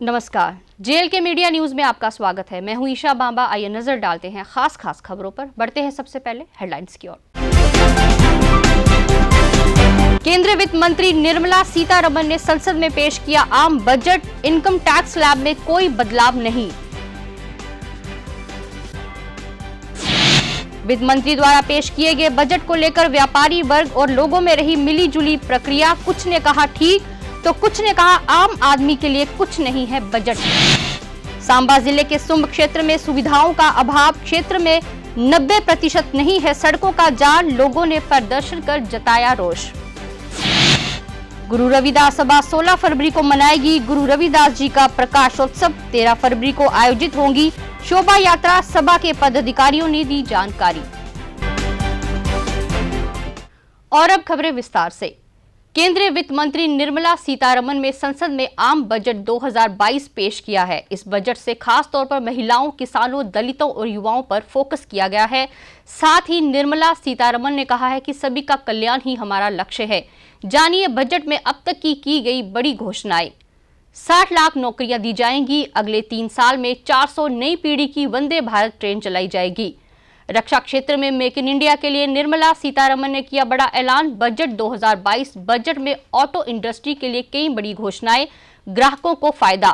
नमस्कार, जेएलके media news में आपका स्वागत है। मैं हूं ईशा बांबा। आइए नजर डालते हैं खास खबरों पर। बढ़ते हैं सबसे पहले हेडलाइंस की ओर। केंद्रीय वित्त मंत्री निर्मला सीतारमण ने संसद में पेश किया आम बजट। इनकम टैक्स स्लैब में कोई बदलाव नहीं। वित्त मंत्री द्वारा पेश किए गए बजट को लेकर व्यापारी वर्ग और लोगों में रही मिली जुली प्रक्रिया। कुछ ने कहा ठीक तो कुछ ने कहा आम आदमी के लिए कुछ नहीं है बजट। सांबा जिले के सुंब क्षेत्र में सुविधाओं का अभाव। क्षेत्र में 90% नहीं है सड़कों का जाल। लोगों ने प्रदर्शन कर जताया रोष। गुरु रविदास सभा 16 फरवरी को मनाएगी। गुरु रविदास जी का प्रकाशोत्सव 13 फरवरी को आयोजित होगी शोभा यात्रा। सभा के पदाधिकारियों ने दी जानकारी। और अब खबरें विस्तार से। केंद्रीय वित्त मंत्री निर्मला सीतारमण ने संसद में आम बजट 2022 पेश किया है। इस बजट से खास तौर पर महिलाओं, किसानों, दलितों और युवाओं पर फोकस किया गया है। साथ ही निर्मला सीतारमण ने कहा है कि सभी का कल्याण ही हमारा लक्ष्य है। जानिए बजट में अब तक की गई बड़ी घोषणाएं। 60 लाख नौकरियां दी जाएंगी। अगले 3 साल में 400 नई पीढ़ी की वंदे भारत ट्रेन चलाई जाएगी। रक्षा क्षेत्र में मेक इन इंडिया के लिए निर्मला सीतारमण ने किया बड़ा ऐलान। बजट 2022 बजट में ऑटो इंडस्ट्री के लिए कई बड़ी घोषणाएं। ग्राहकों को फायदा।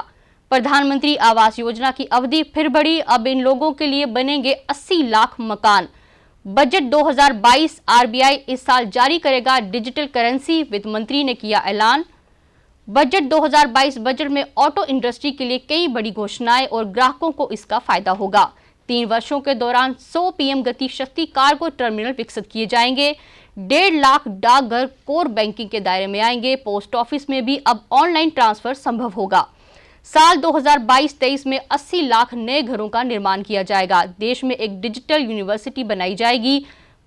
प्रधानमंत्री आवास योजना की अवधि फिर बढ़ी। अब इन लोगों के लिए बनेंगे 80 लाख मकान। बजट 2022 आरबीआई इस साल जारी करेगा डिजिटल करेंसी। वित्त मंत्री ने किया ऐलान। बजट 2022 बजट में ऑटो इंडस्ट्री के लिए कई बड़ी घोषणाएं और ग्राहकों को इसका फायदा होगा। 3 वर्षों के दौरान 100 पीएम गति शक्ति कार्गो टर्मिनल विकसित किए जाएंगे। 1.5 लाख डाकघर कोर बैंकिंग के दायरे में आएंगे। पोस्ट ऑफिस में भी अब ऑनलाइन ट्रांसफर संभव होगा। साल 2022-23 में 80 लाख नए घरों का निर्माण किया जाएगा। देश में एक डिजिटल यूनिवर्सिटी बनाई जाएगी।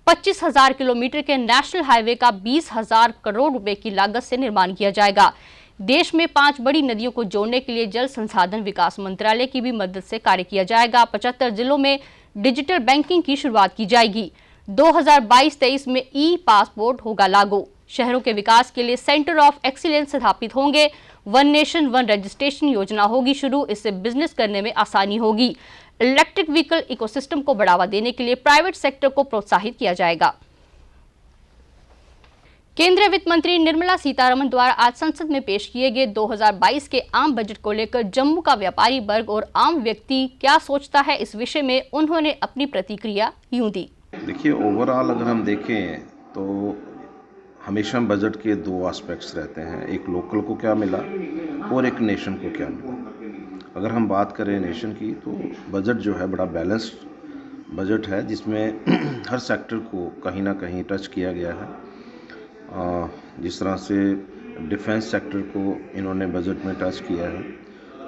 25,000 किलोमीटर के नेशनल हाईवे का 20,000 करोड़ रुपए की लागत से निर्माण किया जाएगा। देश में 5 बड़ी नदियों को जोड़ने के लिए जल संसाधन विकास मंत्रालय की भी मदद से कार्य किया जाएगा। 75 जिलों में डिजिटल बैंकिंग की शुरुआत की जाएगी। 2022-23 में ई पासपोर्ट होगा लागू। शहरों के विकास के लिए सेंटर ऑफ एक्सीलेंस स्थापित होंगे। वन नेशन वन रजिस्ट्रेशन योजना होगी शुरू। इससे बिजनेस करने में आसानी होगी। इलेक्ट्रिक व्हीकल इकोसिस्टम को बढ़ावा देने के लिए प्राइवेट सेक्टर को प्रोत्साहित किया जाएगा। केंद्रीय वित्त मंत्री निर्मला सीतारमण द्वारा आज संसद में पेश किए गए 2022 के आम बजट को लेकर जम्मू का व्यापारी वर्ग और आम व्यक्ति क्या सोचता है, इस विषय में उन्होंने अपनी प्रतिक्रिया यूं दी। देखिए, ओवरऑल अगर हम देखें तो हमेशा बजट के 2 एस्पेक्ट्स रहते हैं। एक लोकल को क्या मिला और एक नेशन को क्या मिला। अगर हम बात करें नेशन की तो बजट जो है बड़ा बैलेंस्ड बजट है, जिसमें हर सेक्टर को कहीं ना कहीं टच किया गया है। जिस तरह से डिफेंस सेक्टर को इन्होंने बजट में टच किया है,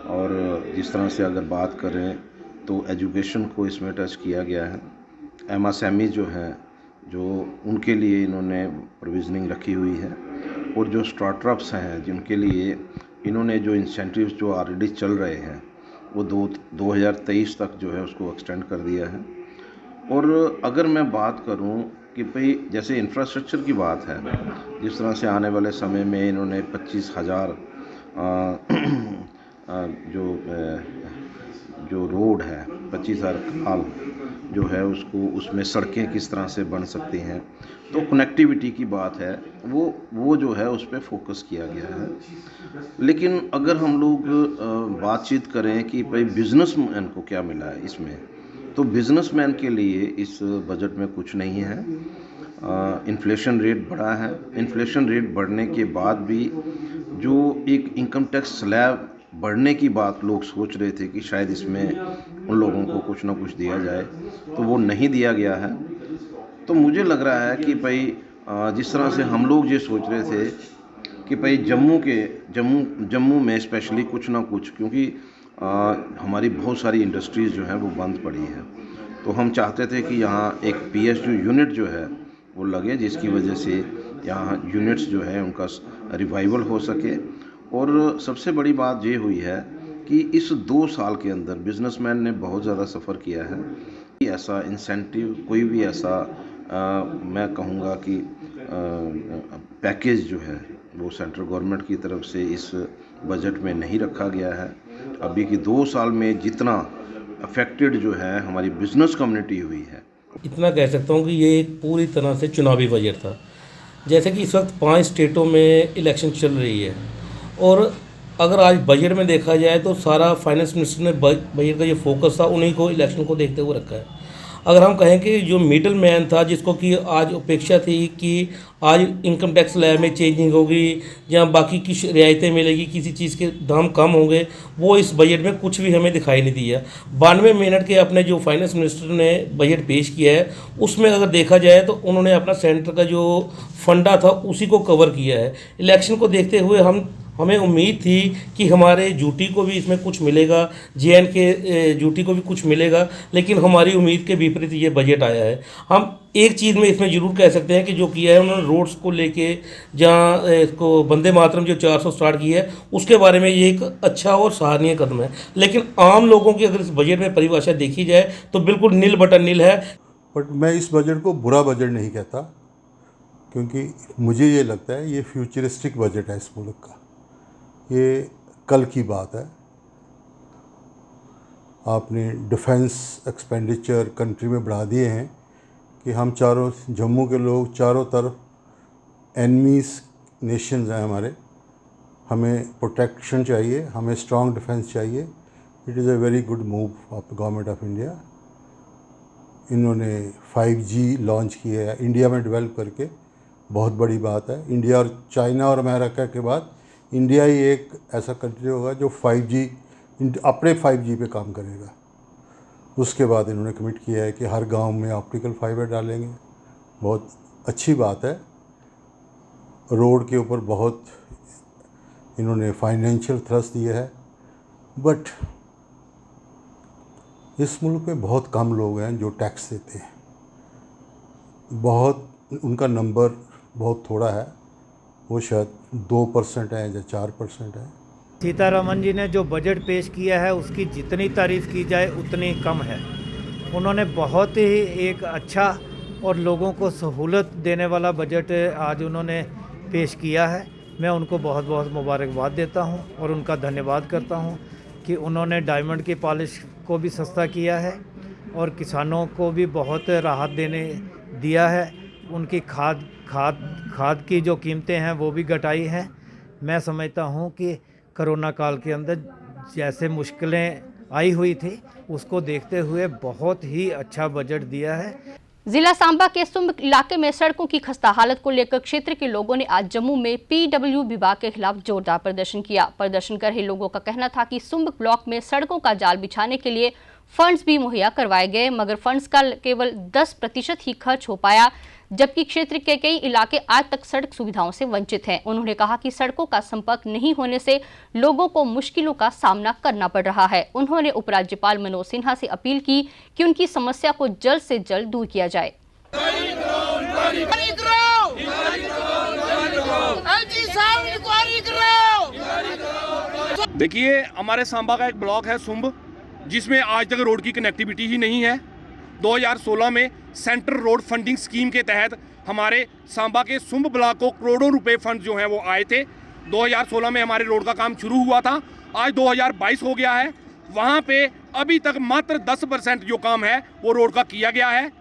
और जिस तरह से अगर बात करें तो एजुकेशन को इसमें टच किया गया है। एमएसएमई जो हैं, जो उनके लिए इन्होंने प्रोविजनिंग रखी हुई है, और जो स्टार्टअप्स हैं जिनके लिए इन्होंने जो इंसेंटिव्स जो ऑलरेडी चल रहे हैं वो 2023 तक जो है उसको एक्सटेंड कर दिया है। और अगर मैं बात करूं कि भाई जैसे इंफ्रास्ट्रक्चर की बात है, जिस तरह से आने वाले समय में इन्होंने 25,000 जो रोड है, 25,000 कनाल जो है उसको, उसमें सड़कें किस तरह से बन सकती हैं, तो कनेक्टिविटी की बात है वो जो है उस पर फोकस किया गया है। लेकिन अगर हम लोग बातचीत करें कि भाई बिजनेसमैन को क्या मिला है इसमें, तो बिजनेसमैन के लिए इस बजट में कुछ नहीं है। इन्फ्लेशन रेट बढ़ा है। इन्फ्लेशन रेट बढ़ने के बाद भी जो एक इनकम टैक्स स्लैब बढ़ने की बात लोग सोच रहे थे कि शायद इसमें उन लोगों को कुछ ना कुछ दिया जाए, तो वो नहीं दिया गया है। तो मुझे लग रहा है कि भाई जिस तरह से हम लोग ये सोच रहे थे कि भाई जम्मू में स्पेशली कुछ ना कुछ, क्योंकि हमारी बहुत सारी इंडस्ट्रीज़ जो हैं वो बंद पड़ी हैं, तो हम चाहते थे कि यहाँ एक पीएसयू यूनिट जो है वो लगे, जिसकी वजह से यहाँ यूनिट्स जो है उनका रिवाइवल हो सके। और सबसे बड़ी बात ये हुई है कि इस 2 साल के अंदर बिजनेसमैन ने बहुत ज़्यादा सफ़र किया है। ऐसा इंसेंटिव, कोई भी ऐसा मैं कहूँगा कि पैकेज जो है वो सेंट्रल गवर्नमेंट की तरफ से इस बजट में नहीं रखा गया है। अभी की 2 साल में जितना अफेक्टेड जो है हमारी बिजनेस कम्युनिटी हुई है, इतना कह सकता हूँ कि ये एक पूरी तरह से चुनावी बजट था। जैसे कि इस वक्त 5 स्टेटों में इलेक्शन चल रही है और अगर आज बजट में देखा जाए तो सारा फाइनेंस मिनिस्टर ने बजट का जो फोकस था उन्हीं को इलेक्शन को देखते हुए रखा है। अगर हम कहें कि जो मिडिल मैन था जिसको कि आज अपेक्षा थी कि आज इनकम टैक्स स्लैब में चेंजिंग होगी या बाकी की रियायतें मिलेगी, किसी चीज़ के दाम कम होंगे, वो इस बजट में कुछ भी हमें दिखाई नहीं दिया। 92 मिनट के अपने जो फाइनेंस मिनिस्टर ने बजट पेश किया है उसमें अगर देखा जाए तो उन्होंने अपना सेंटर का जो फंडा था उसी को कवर किया है। इलेक्शन को देखते हुए हमें उम्मीद थी कि हमारे यूटी को भी इसमें कुछ मिलेगा, JN के यूटी को भी कुछ मिलेगा, लेकिन हमारी उम्मीद के विपरीत ये बजट आया है। हम एक चीज़ में इसमें ज़रूर कह सकते हैं कि जो किया है उन्होंने रोड्स को लेके, जहाँ इसको वंदे मातरम जो 400 स्टार्ट की है उसके बारे में ये एक अच्छा और सराहनीय कदम है। लेकिन आम लोगों की अगर इस बजट में परिभाषा देखी जाए तो बिल्कुल नील बटन नील है। बट मैं इस बजट को बुरा बजट नहीं कहता, क्योंकि मुझे ये लगता है ये फ्यूचरिस्टिक बजट है इस मुल्क का। ये कल की बात है। आपने डिफेंस एक्सपेंडिचर कंट्री में बढ़ा दिए हैं कि हम चारों जम्मू के लोग चारों तरफ एनिमीज़ नेशंस हैं हमारे, हमें प्रोटेक्शन चाहिए, हमें स्ट्रॉन्ग डिफेंस चाहिए। It is a very good move of government of India. इन्होंने 5G लॉन्च किया है इंडिया में डेवलप करके, बहुत बड़ी बात है। इंडिया और चाइना और अमेरिका के बाद इंडिया ही एक ऐसा कंट्री होगा जो 5G अपने 5G पे काम करेगा। उसके बाद इन्होंने कमिट किया है कि हर गांव में ऑप्टिकल फाइबर डालेंगे, बहुत अच्छी बात है। रोड के ऊपर बहुत इन्होंने फाइनेंशियल थ्रस्ट दिया है, बट इस मुल्क में बहुत कम लोग हैं जो टैक्स देते हैं, बहुत उनका नंबर बहुत थोड़ा है, वो शायद 2% है या 4% है। सीतारमन जी ने जो बजट पेश किया है उसकी जितनी तारीफ़ की जाए उतनी कम है। उन्होंने बहुत ही एक अच्छा और लोगों को सहूलत देने वाला बजट आज उन्होंने पेश किया है। मैं उनको बहुत बहुत मुबारकबाद देता हूं और उनका धन्यवाद करता हूं कि उन्होंने डायमंड की पॉलिश को भी सस्ता किया है और किसानों को भी बहुत राहत दिया है। उनकी खाद की जो कीमतें हैं वो भी घटाई हैं। मैं समझता हूं कि कोरोना काल के अंदर जैसे मुश्किलें आई हुई थी उसको देखते हुए बहुत ही अच्छा बजट दिया है। जिला सांबा के सुंब इलाके में सड़कों की खस्ता हालत को लेकर क्षेत्र के लोगों ने आज जम्मू में PW विभाग के खिलाफ जोरदार प्रदर्शन किया। प्रदर्शन कर रहे लोगों का कहना था कि सुंब ब्लॉक में सड़कों का जाल बिछाने के लिए फंड्स भी मुहैया करवाए गए, मगर फंड्स का केवल 10% ही खर्च हो पाया, जबकि क्षेत्र के कई इलाके आज तक सड़क सुविधाओं से वंचित हैं। उन्होंने कहा कि सड़कों का संपर्क नहीं होने से लोगों को मुश्किलों का सामना करना पड़ रहा है। उन्होंने उपराज्यपाल मनोज सिन्हा से अपील की कि उनकी समस्या को जल्द से जल्द दूर किया जाए। देखिए, हमारे सांबा का एक ब्लॉक है सुंब, जिसमें आज तक रोड की कनेक्टिविटी ही नहीं है। 2016 में सेंट्रल रोड फंडिंग स्कीम के तहत हमारे सांबा के सुंब ब्लॉक को करोड़ों रुपए फंड जो हैं वो आए थे। 2016 में हमारे रोड का काम शुरू हुआ था, आज 2022 हो गया है। वहाँ पे अभी तक मात्र 10% जो काम है वो रोड का किया गया है।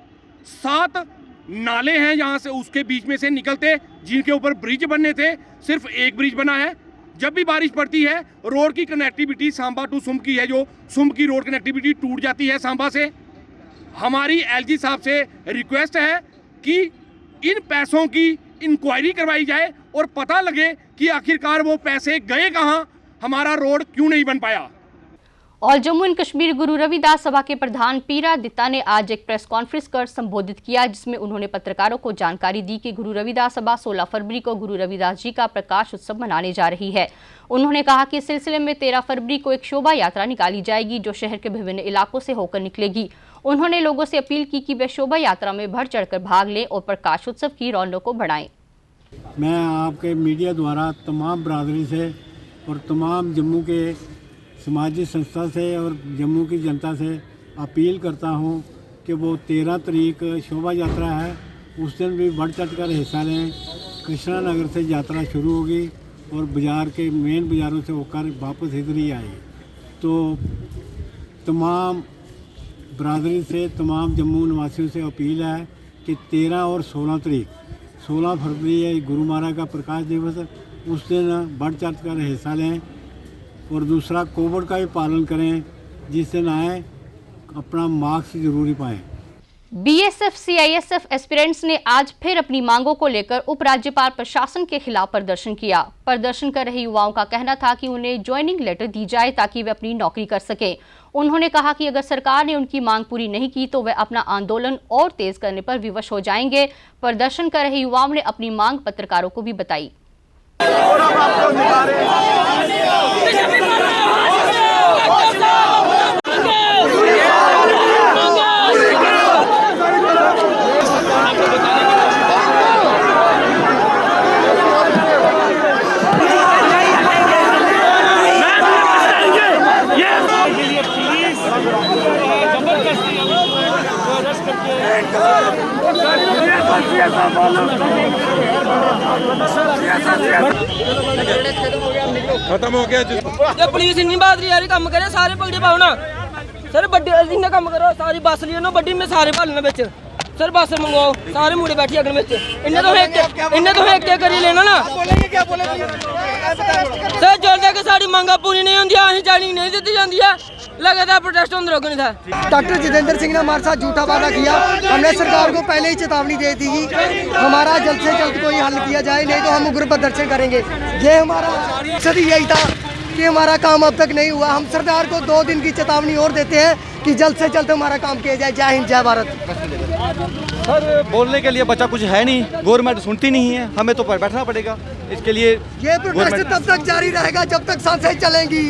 7 नाले हैं यहाँ से, उसके बीच में से निकलते, जिनके ऊपर ब्रिज बनने थे, सिर्फ एक ब्रिज बना है। जब भी बारिश पड़ती है रोड की कनेक्टिविटी सांबा टू सुंब की है, जो सुंब की रोड कनेक्टिविटी टूट जाती है सांबा से। हमारी LG साहब से रिक्वेस्ट है कि इन पैसों की इंक्वायरी करवाई जाए और पता लगे कि आखिरकार वो पैसे गए कहाँ, हमारा रोड क्यों नहीं बन पाया। और जम्मू एंड कश्मीर गुरु रविदास सभा के प्रधान पीरा दित्ता ने आज एक प्रेस कॉन्फ्रेंस कर संबोधित किया, जिसमें उन्होंने पत्रकारों को जानकारी दी कि गुरु रविदास सभा 16 फरवरी को गुरु रविदास जी का प्रकाश उत्सव मनाने जा रही है। उन्होंने कहा कि इस सिलसिले में 13 फरवरी को एक शोभा यात्रा निकाली जाएगी, जो शहर के विभिन्न इलाकों से होकर निकलेगी। उन्होंने लोगों से अपील की कि वे शोभा यात्रा में बढ़ चढ़कर भाग लें और प्रकाश उत्सव की रौनक को बढ़ाएं। मैं आपके मीडिया द्वारा तमाम बरादरी से और तमाम जम्मू के समाजी संस्था से और जम्मू की जनता से अपील करता हूं कि वो 13 तारीख शोभा यात्रा है, उस दिन भी बढ़ चढ़ कर हिस्सा लें। कृष्णा नगर से यात्रा शुरू होगी और बाज़ार के मेन बाज़ारों से होकर वापस इधर ही आए। तो तमाम बरादरी से, तमाम जम्मू निवासियों से अपील है कि 13 और 16 तारीख, 16 फरवरी है गुरु महाराज का प्रकाश दिवस, उस दिन बढ़ चढ़ कर हिस्सा लें और दूसरा कोविड का भी पालन करें। जिस दिन आए अपना मास्क जरूरी पाएँ। बीएसएफ सीआईएसएफ एस्पिरेंट्स ने आज फिर अपनी मांगों को लेकर उपराज्यपाल प्रशासन के खिलाफ प्रदर्शन किया। प्रदर्शन कर रहे युवाओं का कहना था कि उन्हें ज्वाइनिंग लेटर दी जाए ताकि वे अपनी नौकरी कर सकें। उन्होंने कहा कि अगर सरकार ने उनकी मांग पूरी नहीं की तो वे अपना आंदोलन और तेज करने पर विवश हो जाएंगे। प्रदर्शन कर रहे युवाओं ने अपनी मांग पत्रकारों को भी बताई। खत्म हो गया जे पुलिस इन्नी बहादुरी यारी कम करे सारे पगड़े पाओ ना सर, बड्डे इन्ना कम करो, सारी बस लियो ना बड्डी में सारे भालना बिच सर, बस मंगवाओ सारे मुंडे बैठी अगन बिच इन्ने तो एक करी लेना ना सर। जब तक साड़ी मांगा पूरी नहीं होंगी अं ज्वाइनिंग नहीं दी जाती है, लगातार प्रोटेस्ट होने रोक नहीं था। डॉक्टर जितेंद्र सिंह ने हमारे साथ झूठा वादा किया। हमने सरकार को पहले ही चेतावनी दे दी कि हमारा जल्द से जल्द कोई हल किया जाए, नहीं तो हम उग्र प्रदर्शन करेंगे। ये हमारा मकसद यही था कि हमारा काम अब तक नहीं हुआ। हम सरकार को 2 दिन की चेतावनी और देते हैं कि जल्द से जल्द हमारा काम किया जाए। जय हिंद, जय भारत। सर बोलने के लिए बचा कुछ है नहीं, गवर्नमेंट सुनती नहीं है, हमें तो बैठना पड़ेगा। इसके लिए ये प्रोटेस्ट तब तक जारी रहेगा जब तक सांसें चलेंगी।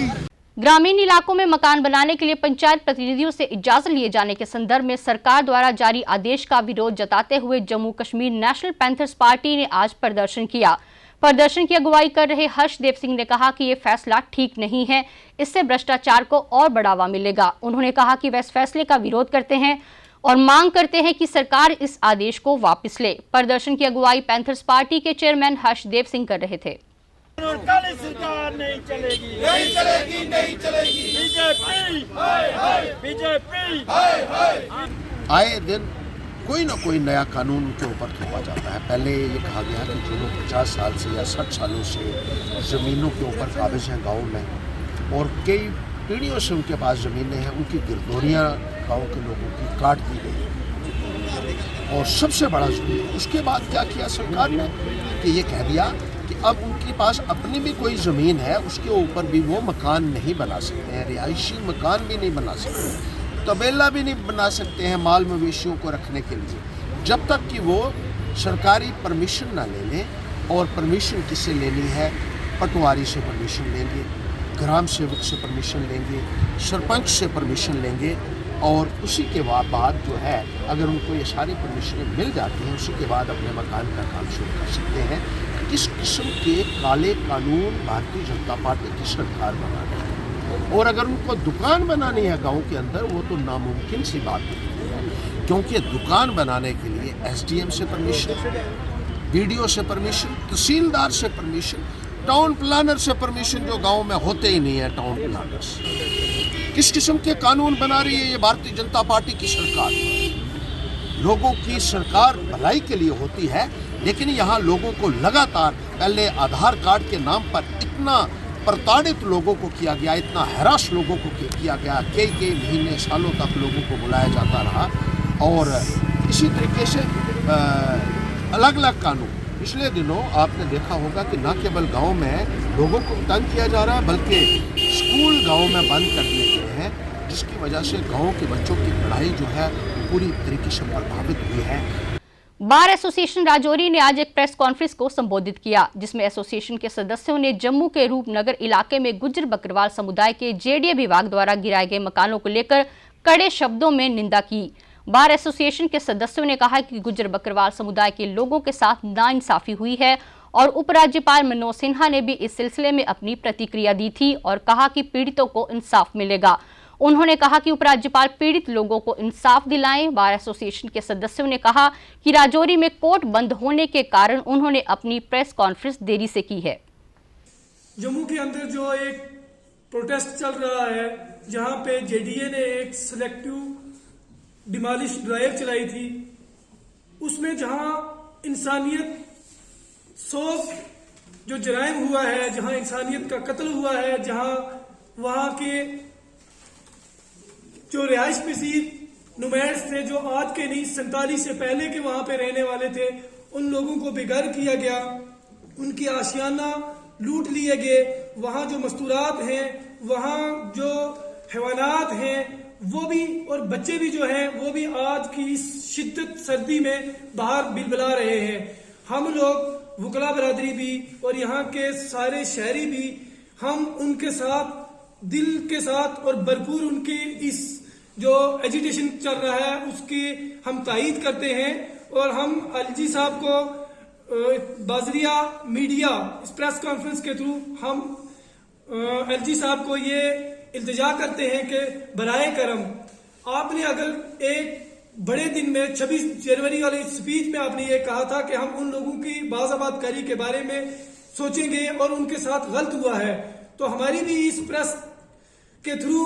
ग्रामीण इलाकों में मकान बनाने के लिए पंचायत प्रतिनिधियों से इजाजत लिए जाने के संदर्भ में सरकार द्वारा जारी आदेश का विरोध जताते हुए Jammu Kashmir national panthers party ने आज प्रदर्शन किया। प्रदर्शन की अगुवाई कर रहे हर्षदेव सिंह ने कहा कि ये फैसला ठीक नहीं है, इससे भ्रष्टाचार को और बढ़ावा मिलेगा। उन्होंने कहा कि वे इस फैसले का विरोध करते हैं और मांग करते हैं कि सरकार इस आदेश को वापस ले। प्रदर्शन की अगुवाई पैंथर्स पार्टी के चेयरमैन हर्षदेव सिंह कर रहे थे। सरकार नहीं चलेगी, नहीं चलेगी, नहीं चलेगी। बीजेपी आए दिन कोई ना कोई नया कानून के ऊपर थोपा जाता है। पहले ये कहा गया कि जो लोग 50 साल से या 60 सालों से ज़मीनों के ऊपर काबिज हैं गाँव में, और कई पीढ़ियों से उनके पास ज़मीनें हैं, उनकी गिरदौरियाँ गाँव के लोगों की काट दी गई। और सबसे बड़ा जुल्म उसके बाद क्या किया सरकार ने कि ये कह दिया कि अब उनके पास अपनी भी कोई ज़मीन है, उसके ऊपर भी वो मकान नहीं बना सकते हैं, रिहायशी मकान भी नहीं बना सकते, तबेला भी नहीं बना सकते हैं माल मवेशियों को रखने के लिए, जब तक कि वो सरकारी परमिशन ना ले लें। और परमिशन किससे लेनी है? पटवारी से परमिशन लेंगे, ग्राम सेवक से परमिशन लेंगे, सरपंच से परमिशन लेंगे, और उसी के बाद जो है अगर उनको ये सारी परमिशनें मिल जाती हैं, उसी के बाद अपने मकान का काम शुरू कर सकते हैं। किस किस्म के काले कानून भारतीय जनता पार्टी की सरकार बना रही है। और अगर उनको दुकान बनानी है गांव के अंदर, वो तो नामुमकिन सी बात है, क्योंकि दुकान बनाने के लिए एसडीएम से परमिशन, बीडीओ से परमिशन, तहसीलदार से परमिशन, टाउन प्लानर से परमिशन, जो गांव में होते ही नहीं है टाउन प्लानर्स। किस किस्म के कानून बना रही है ये भारतीय जनता पार्टी की सरकार? लोगों की सरकार भलाई के लिए होती है, लेकिन यहाँ लोगों को लगातार पहले आधार कार्ड के नाम पर इतना प्रताड़ित लोगों को किया गया, इतना हैरास लोगों को किया गया, कई महीने सालों तक लोगों को बुलाया जाता रहा। और इसी तरीके से अलग अलग कानून, पिछले दिनों आपने देखा होगा कि न केवल गांव में लोगों को तंग किया जा रहा है, बल्कि स्कूल गांव में बंद कर दिए गए हैं, जिसकी वजह से गांव के बच्चों की पढ़ाई जो है पूरी तरीके से प्रभावित हुई है। बार एसोसिएशन राजौरी ने आज एक प्रेस कॉन्फ्रेंस को संबोधित किया, जिसमें एसोसिएशन के सदस्यों ने जम्मू के रूपनगर इलाके में गुज्जर बकरवाल समुदाय के जेडीए विभाग द्वारा गिराए गए मकानों को लेकर कड़े शब्दों में निंदा की। बार एसोसिएशन के सदस्यों ने कहा कि गुज्जर बकरवाल समुदाय के लोगों के साथ नाइंसाफी हुई है और उपराज्यपाल मनोज सिन्हा ने भी इस सिलसिले में अपनी प्रतिक्रिया दी थी और कहा कि पीड़ितों को इंसाफ मिलेगा। उन्होंने कहा कि उपराज्यपाल पीड़ित लोगों को इंसाफ दिलाएं। बार एसोसिएशन के सदस्यों ने कहा कि राजौरी में कोर्ट बंद होने के कारण उन्होंने अपनी प्रेस कॉन्फ्रेंस देरी से की है। जम्मू के अंदर जो एक प्रोटेस्ट चल रहा है, जहां पे जेडीए ने एक सिलेक्टिव डिमोलिश ड्राइव चलाई थी, उसमें जहां इंसानियत सोच जो जराइम हुआ है, जहां इंसानियत का कत्ल हुआ है, जहां वहां के जो रिहाइश पसीर नुमाइश थे, जो आज के नहीं 47 से पहले के वहां पे रहने वाले थे, उन लोगों को बेघर किया गया, उनकी आशियाना लूट लिए गए। वहां जो मस्तूरात हैं, वहां जो हैवानात हैं, वो भी और बच्चे भी जो हैं, वो भी आज की इस शिद्दत सर्दी में बाहर बिलबिला रहे हैं। हम लोग वकला बरादरी भी और यहाँ के सारे शहरी भी, हम उनके साथ दिल के साथ और भरपूर उनकी इस जो एजिटेशन चल रहा है उसकी हम तायीद करते हैं। और हम एलजी साहब को बाजरिया मीडिया इस प्रेस कॉन्फ्रेंस के थ्रू हम एलजी साहब को ये इल्तिजा करते हैं कि बराए करम आपने अगर एक बड़े दिन में 26 जनवरी वाली स्पीच में आपने ये कहा था कि हम उन लोगों की बाज़ाबादकारी के बारे में सोचेंगे और उनके साथ गलत हुआ है, तो हमारी भी इस प्रेस के थ्रू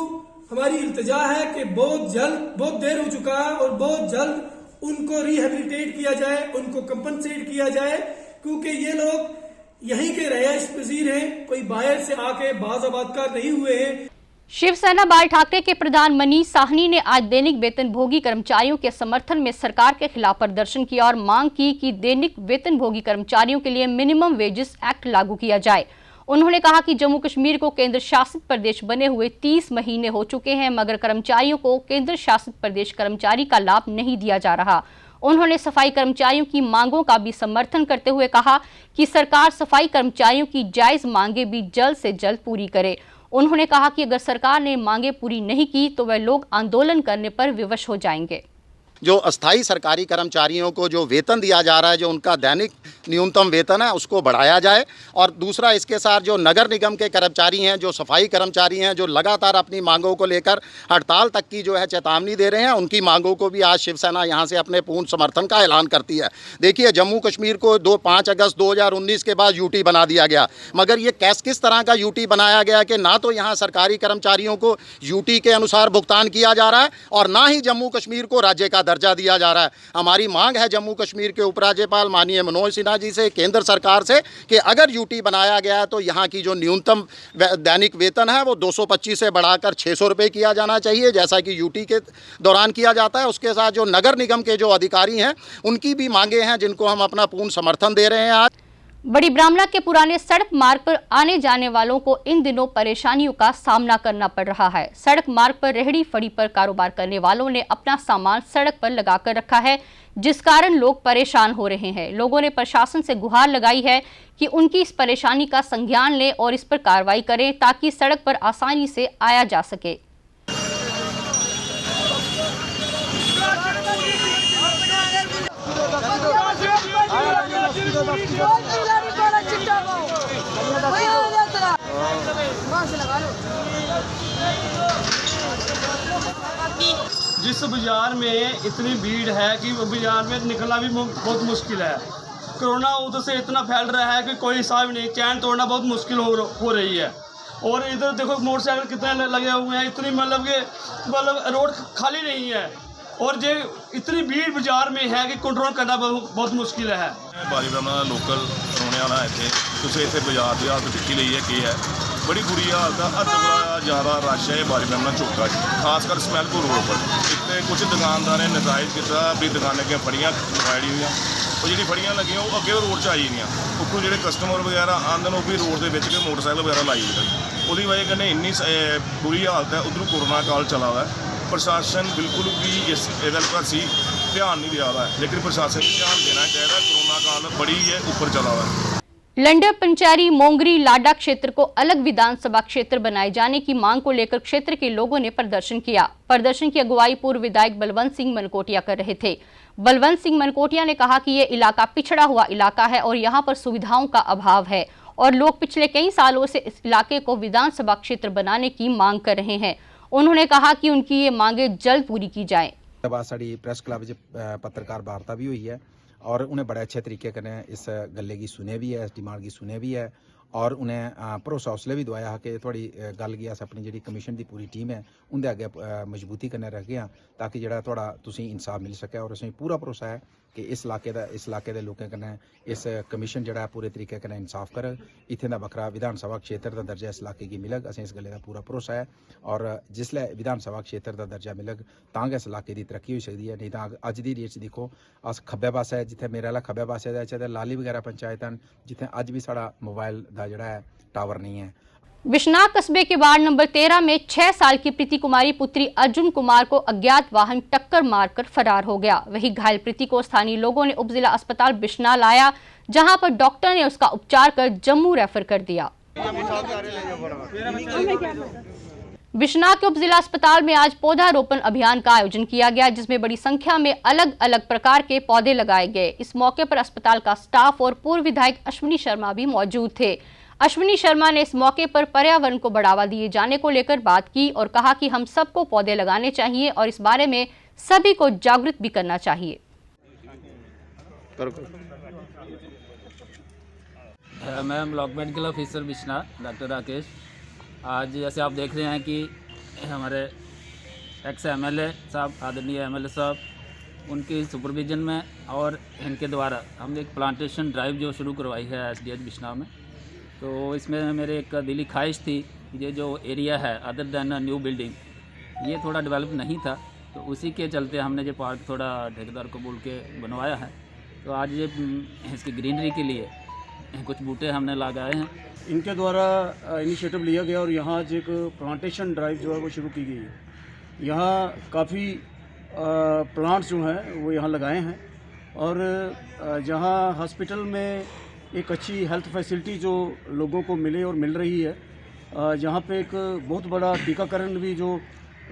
हमारी इल्तिजा है कि बहुत जल्द, बहुत देर हो चुका है और बहुत जल्द उनको रिहेबिलिटेट किया जाए, उनको कंपनसेट किया जाए, क्योंकि ये लोग यहीं के रहायश पजीर हैं, कोई बाहर से आके बाज़ाबादकार नहीं हुए हैं। शिवसेना बाल ठाकरे के प्रधान मनीष साहनी ने आज दैनिक वेतनभोगी कर्मचारियों के समर्थन में सरकार के खिलाफ प्रदर्शन किया और मांग की कि दैनिक वेतनभोगी कर्मचारियों के लिए मिनिमम वेजेस एक्ट लागू किया जाए। उन्होंने कहा कि जम्मू कश्मीर को केंद्र शासित प्रदेश बने हुए 30 महीने हो चुके हैं, मगर कर्मचारियों को केंद्र शासित प्रदेश कर्मचारी का लाभ नहीं दिया जा रहा। उन्होंने सफाई कर्मचारियों की मांगों का भी समर्थन करते हुए कहा कि सरकार सफाई कर्मचारियों की जायज मांगे भी जल्द से जल्द पूरी करे। उन्होंने कहा कि अगर सरकार ने मांगे पूरी नहीं की तो वह लोग आंदोलन करने पर विवश हो जाएंगे। जो अस्थाई सरकारी कर्मचारियों को जो वेतन दिया जा रहा है, जो उनका दैनिक न्यूनतम वेतन है, उसको बढ़ाया जाए। और दूसरा, इसके साथ जो नगर निगम के कर्मचारी हैं, जो सफाई कर्मचारी हैं, जो लगातार अपनी मांगों को लेकर हड़ताल तक की जो है चेतावनी दे रहे हैं, उनकी मांगों को भी आज शिवसेना यहाँ से अपने पूर्ण समर्थन का ऐलान करती है। देखिए, जम्मू कश्मीर को 5 अगस्त 2019 के बाद यूटी बना दिया गया, मगर ये किस तरह का यूटी बनाया गया कि ना तो यहाँ सरकारी कर्मचारियों को यूटी के अनुसार भुगतान किया जा रहा है और ना ही जम्मू कश्मीर को राज्य का दर्जा दिया जा रहा है। हमारी मांग है जम्मू कश्मीर के उपराज्यपाल माननीय मनोज सिन्हा जी से, केंद्र सरकार से, कि अगर यूटी बनाया गया है तो यहाँ की जो न्यूनतम दैनिक वेतन है वो 225 से बढ़ाकर 600 रुपये किया जाना चाहिए, जैसा कि यूटी के दौरान किया जाता है। उसके साथ जो नगर निगम के जो अधिकारी हैं उनकी भी मांगे हैं, जिनको हम अपना पूर्ण समर्थन दे रहे हैं। आज बड़ी ब्राह्मणा के पुराने सड़क मार्ग पर आने जाने वालों को इन दिनों परेशानियों का सामना करना पड़ रहा है। सड़क मार्ग पर रेहड़ी फड़ी पर कारोबार करने वालों ने अपना सामान सड़क पर लगाकर रखा है, जिस कारण लोग परेशान हो रहे हैं। लोगों ने प्रशासन से गुहार लगाई है कि उनकी इस परेशानी का संज्ञान लें और इस पर कार्रवाई करें ताकि सड़क पर आसानी से आया जा सके। जिस बाजार में इतनी भीड़ है कि बाजार में निकलना भी बहुत मुश्किल है। कोरोना उधर से इतना फैल रहा है कि कोई हिसाब नहीं, चैन तोड़ना बहुत मुश्किल हो रही है। और इधर देखो मोटरसाइकिल कितने लगे हुए हैं, इतनी मतलब रोड खाली नहीं है और जो इतनी भीड़ बाजार में है कि कंट्रोल करना बहुत मुश्किल है। बारी ब्राह्मणा लोकल रोने वाला है, तुझे इतने बाजार की हालत दिखी ली है कि है बड़ी बुरी हालत है। हद बड़ा ज़्यादा रश है बारी ब्राह्मणा चौका, खासकर स्मैलपुर रोड पर। इतने कुछ दुकानदार ने नजायज़ किया भी दुकान अगर फड़ियाँ लगाई हुई और जी फड़ियाँ लगी वो अगे रोड च आई नहीं, उपर जो कस्टमर वगैरह आते हैं वो भी रोड के मोटरसाइकिल वगैरह लाई हुई है। वो वजह कन्नै इन्नी बुरी हालत है। उधरों कोरोना काल चला हुआ है, प्रशासन बिल्कुल भी इस पर सी ध्यान नहीं दिया रहा है, लेकिन प्रशासन को ध्यान देना चाहिए। कोरोना काल बड़ी है ऊपर चला हुआ है। लंडर पंचारी मोंगरी लाडा क्षेत्र को अलग विधानसभा क्षेत्र बनाए जाने की मांग को लेकर क्षेत्र के लोगों ने प्रदर्शन किया। प्रदर्शन की अगुवाई पूर्व विधायक बलवंत सिंह मनकोटिया कर रहे थे। बलवंत सिंह मनकोटिया ने कहा कि ये इलाका पिछड़ा हुआ इलाका है और यहाँ पर सुविधाओं का अभाव है और लोग पिछले कई सालों से इस इलाके को विधानसभा क्षेत्र बनाने की मांग कर रहे हैं। उन्होंने कहा कि उनकी ये मांगे जल्द पूरी की जाए। साड़ी प्रेस क्लब पत्रकार वार्ता भी हुई है और उन्हें बड़े अच्छे तरीके कन्नै इस गल्ले की सुने भी है, इस डिमांड की सुने भी है और उन्हें भरोसा उसलै भी दवाया कि थोड़ी गल गी अस अपनी जी कमीशन की पूरी टीम है उनके अगे मजबूती कन्नै रखगे हाँ ताकि जो थोड़ा तुसीं इंसाफ मिल सके। और असें पूरा भरोसा है कि इस इलाके दे लोकें कन्नै इस कमीशन जो पूरे तरीके कन्नै इंसाफ करग। इत्थें दा बक्खरा विधान सभा क्षेत्र का दर्जा इस इलाके की मिलग, असें इस गल्ले का पूरा भरोसा है। और जिसलै विधान सभा क्षेत्र का दर्जा मिलग तां गै इस इलाके की तरक्की होई सकदी है, नहीं तां अज्ज दी डेट च दिक्खो अस खब्बे पास्से जित्थें मेरे आह्ला खब्बे पास्से दा इत्थें लाली वगैरह पंचायत न जित्थें अज्ज भी साढ़ा मोबाइल का जोड़ा है टावर नहीं है। बिश्नाह कस्बे के वार्ड नंबर 13 में 6 साल की प्रीति कुमारी पुत्री अर्जुन कुमार को अज्ञात वाहन टक्कर मारकर फरार हो गया। वहीं घायल प्रीति को स्थानीय लोगों ने उपजिला अस्पताल बिश्नाह लाया, जहां पर डॉक्टर ने उसका उपचार कर जम्मू रेफर कर दिया। बिश्नाह के उपजिला अस्पताल में आज पौधारोपण अभियान का आयोजन किया गया, जिसमें बड़ी संख्या में अलग अलग प्रकार के पौधे लगाए गए। इस मौके पर अस्पताल का स्टाफ और पूर्व विधायक अश्विनी शर्मा भी मौजूद थे। अश्विनी शर्मा ने इस मौके पर पर्यावरण को बढ़ावा दिए जाने को लेकर बात की और कहा कि हम सबको पौधे लगाने चाहिए और इस बारे में सभी को जागरूक भी करना चाहिए। मैं block medical officer Bishnah doctor Rakesh. आज जैसे आप देख रहे हैं कि हमारे एक्स एमएलए साहब, आदरणीय एमएलए साहब, उनकी सुपरविजन में और इनके द्वारा हमने एक प्लांटेशन ड्राइव जो शुरू करवाई है एसडीएच बिश्नाह में। तो इसमें मेरे एक दिली ख्वाहिश थी कि ये जो एरिया है अदर दैन न्यू बिल्डिंग ये थोड़ा डेवलप नहीं था, तो उसी के चलते हमने ये पार्क थोड़ा ठेकेदार को बोल के बनवाया है। तो आज ये इसकी ग्रीनरी के लिए कुछ बूटे हमने लगाए हैं। इनके द्वारा इनिशिएटिव लिया गया और यहाँ आज एक प्लांटेशन ड्राइव जो है वो शुरू की गई है। यहाँ काफ़ी प्लांट्स जो हैं वो यहाँ लगाए हैं और जहाँ हॉस्पिटल में एक अच्छी हेल्थ फैसिलिटी जो लोगों को मिले और मिल रही है, जहाँ पे एक बहुत बड़ा टीकाकरण भी जो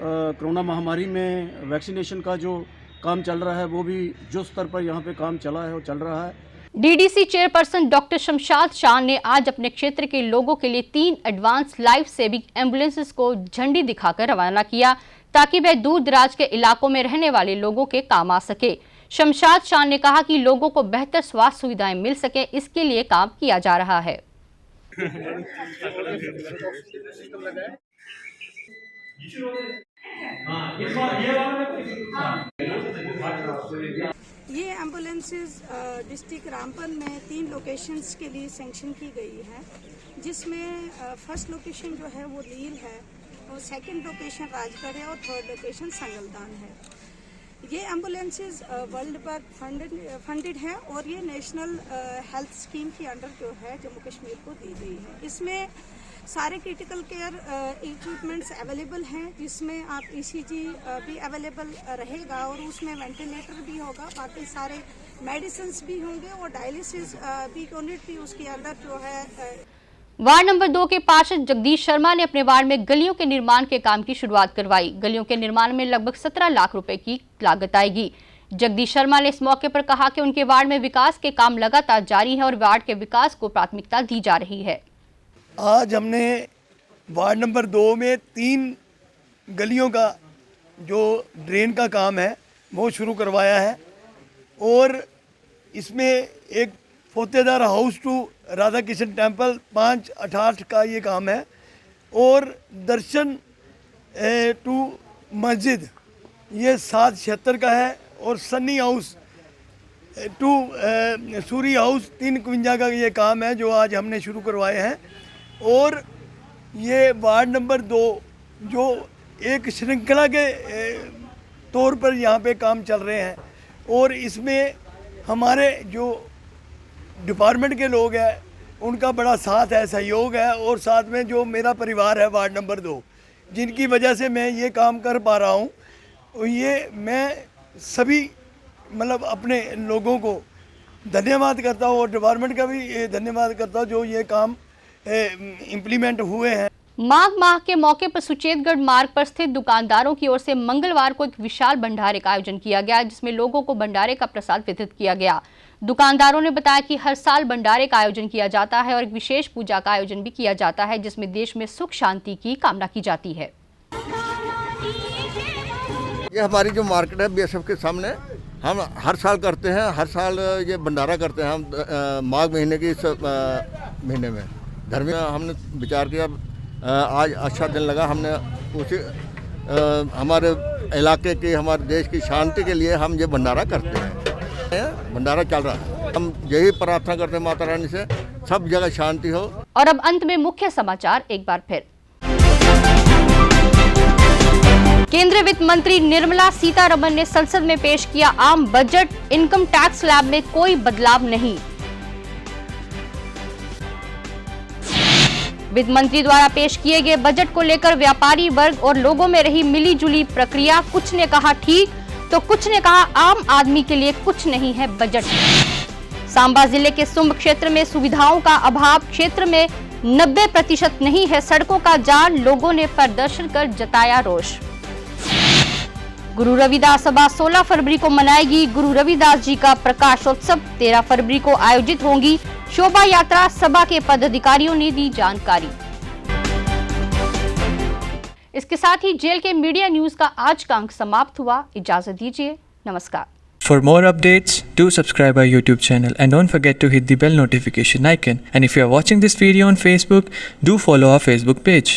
कोरोना महामारी में वैक्सीनेशन का जो काम चल रहा है वो भी जो स्तर पर यहाँ पे काम चला है वो चल रहा है। DDC chairperson doctor Shamshad Shah ने आज अपने क्षेत्र के लोगों के लिए 3 एडवांस लाइफ सेविंग एम्बुलेंसेस को झंडी दिखाकर रवाना किया, ताकि वह दूर दराज के इलाकों में रहने वाले लोगों के काम आ सके। शमशाद शाह ने कहा कि लोगों को बेहतर स्वास्थ्य सुविधाएं मिल सके, इसके लिए काम किया जा रहा है। ये एम्बुलेंसेस डिस्ट्रिक्ट रामबन में 3 लोकेशंस के लिए सैंक्शन की गई है, जिसमें फर्स्ट लोकेशन जो है वो लील है और सेकंड लोकेशन राजगढ़ है और थर्ड लोकेशन संगलदान है। ये एम्बुलेंसेस वर्ल्ड बैंक फंडेड है और ये नेशनल हेल्थ स्कीम के अंडर जो है जम्मू कश्मीर को दी गई है। इसमें सारे क्रिटिकल केयर इक्विपमेंट्स अवेलेबल हैं, जिसमें आप ईसीजी भी अवेलेबल रहेगा और उसमें वेंटिलेटर भी होगा, बाकी सारे मेडिसिन्स भी होंगे और डायलिसिस भी यूनिट भी उसके अंदर जो है। वार्ड नंबर 2 के पार्षद जगदीश शर्मा ने अपने वार्ड में गलियों के निर्माण के काम की शुरुआत करवाई। गलियों के निर्माण में लगभग 17 लाख रुपए की लागत आएगी। जगदीश शर्मा ने इस मौके पर कहा कि उनके वार्ड में विकास के काम लगातार जारी है और वार्ड के विकास को प्राथमिकता दी जा रही है। आज हमने वार्ड नंबर 2 में 3 गलियों का जो ड्रेन का काम है वो शुरू करवाया है और इसमें एक Fotedar house to Radha Krishna temple 5/8 का ये काम है और दर्शन टू मस्जिद ये 776 का है और Sunny house to Suri house 351 का ये काम है जो आज हमने शुरू करवाए हैं। और ये वार्ड नंबर 2 जो एक श्रृंखला के तौर पर यहाँ पे काम चल रहे हैं और इसमें हमारे जो डिपार्टमेंट के लोग हैं उनका बड़ा साथ है, सहयोग है और साथ में जो मेरा परिवार है वार्ड नंबर 2 जिनकी वजह से मैं ये काम कर पा रहा हूँ, ये मैं सभी मतलब अपने लोगों को धन्यवाद करता हूँ और डिपार्टमेंट का भी धन्यवाद करता हूँ जो ये काम इम्प्लीमेंट हुए हैं। माघ माह के मौके पर सुचेतगढ़ मार्ग पर स्थित दुकानदारों की ओर से मंगलवार को एक विशाल भंडारे का आयोजन किया गया, जिसमें लोगों को भंडारे का प्रसाद वितरित किया गया। दुकानदारों ने बताया कि हर साल भंडारे का आयोजन किया जाता है और एक विशेष पूजा का आयोजन भी किया जाता है, जिसमें देश में सुख शांति की कामना की जाती है। ये हमारी जो मार्केट है बीएसएफ के सामने हम हर साल करते हैं, हर साल ये भंडारा करते हैं हम माघ महीने की महीने में। धर्म हमने विचार किया, आज अच्छा दिन लगा। हमने उसी हमारे इलाके की, हमारे देश की शांति के लिए हम ये भंडारा करते हैं। भंडारा चल रहा है, हम यही प्रार्थना करते हैं माता रानी से सब जगह शांति हो। और अब अंत में मुख्य समाचार एक बार फिर। केंद्रीय वित्त मंत्री निर्मला सीतारमण ने संसद में पेश किया आम बजट, इनकम टैक्स स्लैब में कोई बदलाव नहीं। वित्त मंत्री द्वारा पेश किए गए बजट को लेकर व्यापारी वर्ग और लोगों में रही मिली जुली प्रक्रिया। कुछ ने कहा ठीक तो कुछ ने कहा आम आदमी के लिए कुछ नहीं है बजट। सांबा जिले के सुंब क्षेत्र में सुविधाओं का अभाव, क्षेत्र में 90% नहीं है सड़कों का जाल, लोगों ने प्रदर्शन कर जताया रोष। गुरु रविदास सभा 16 फरवरी को मनाएगी गुरु रविदास जी का प्रकाशोत्सव। 13 फरवरी को आयोजित होंगी शोभा यात्रा, सभा के पदाधिकारियों ने दी जानकारी। इसके साथ ही जेल के मीडिया न्यूज का आज का अंक समाप्त हुआ। इजाजत दीजिए, नमस्कार। For more updates, do subscribe our YouTube channel and don't forget to hit the bell notification icon. And if you are watching this video on Facebook, do follow our Facebook page.